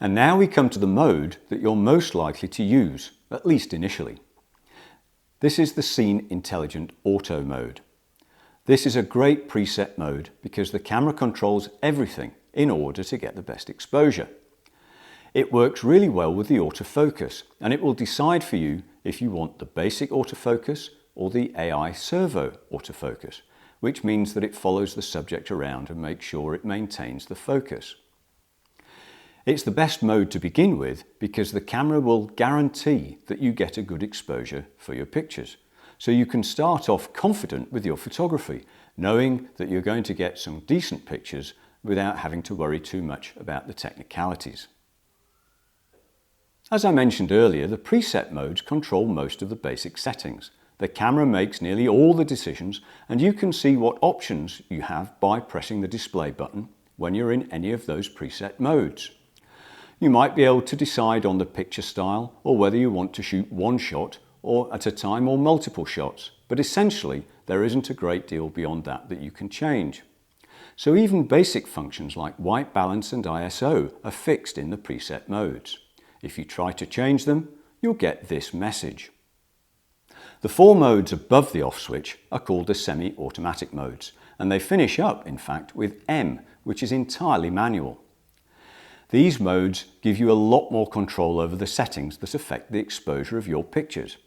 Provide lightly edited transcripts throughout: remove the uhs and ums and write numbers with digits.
And now we come to the mode that you're most likely to use, at least initially. This is the Scene Intelligent Auto mode. This is a great preset mode because the camera controls everything in order to get the best exposure. It works really well with the autofocus, and it will decide for you if you want the basic autofocus or the AI servo autofocus, which means that it follows the subject around and makes sure it maintains the focus. It's the best mode to begin with because the camera will guarantee that you get a good exposure for your pictures. So you can start off confident with your photography, knowing that you're going to get some decent pictures without having to worry too much about the technicalities. As I mentioned earlier, the preset modes control most of the basic settings. The camera makes nearly all the decisions, and you can see what options you have by pressing the display button when you're in any of those preset modes. You might be able to decide on the picture style or whether you want to shoot one shot or at a time or multiple shots, but essentially there isn't a great deal beyond that you can change. So even basic functions like white balance and ISO are fixed in the preset modes. If you try to change them, you'll get this message. The 4 modes above the off switch are called the semi-automatic modes, and they finish up in fact with M, which is entirely manual. These modes give you a lot more control over the settings that affect the exposure of your pictures.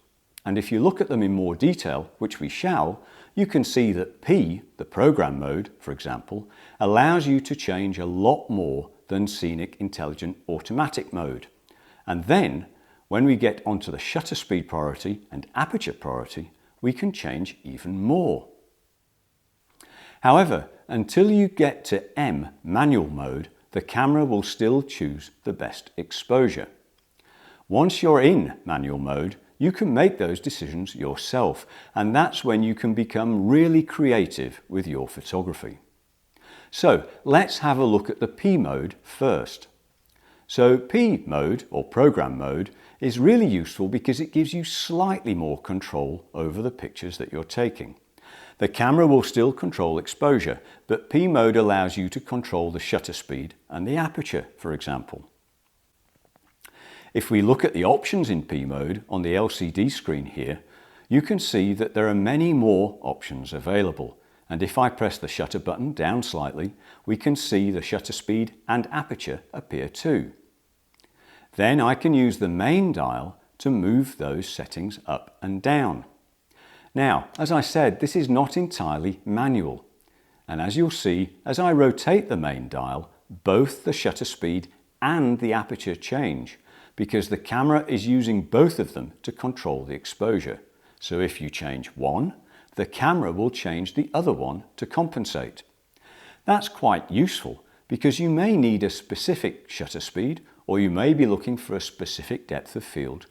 And if you look at them in more detail, which we shall, you can see that P, the program mode, for example, allows you to change a lot more than Scenic Intelligent Automatic mode. And then, when we get onto the shutter speed priority and aperture priority, we can change even more. However, until you get to M, manual mode, the camera will still choose the best exposure. Once you're in manual mode, you can make those decisions yourself, and that's when you can become really creative with your photography. So let's have a look at the P mode first. So P mode, or program mode, is really useful because it gives you slightly more control over the pictures that you're taking. The camera will still control exposure, but P mode allows you to control the shutter speed and the aperture, for example. If we look at the options in P mode on the LCD screen here, you can see that there are many more options available. And if I press the shutter button down slightly, we can see the shutter speed and aperture appear too. Then I can use the main dial to move those settings up and down. Now, as I said, this is not entirely manual. And as you'll see, as I rotate the main dial, both the shutter speed and the aperture change because the camera is using both of them to control the exposure. So if you change one, the camera will change the other one to compensate. That's quite useful because you may need a specific shutter speed or you may be looking for a specific depth of field,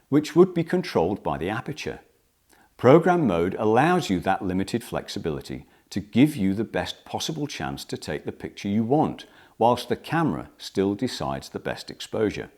which would be controlled by the aperture. Program mode allows you that limited flexibility to give you the best possible chance to take the picture you want, whilst the camera still decides the best exposure.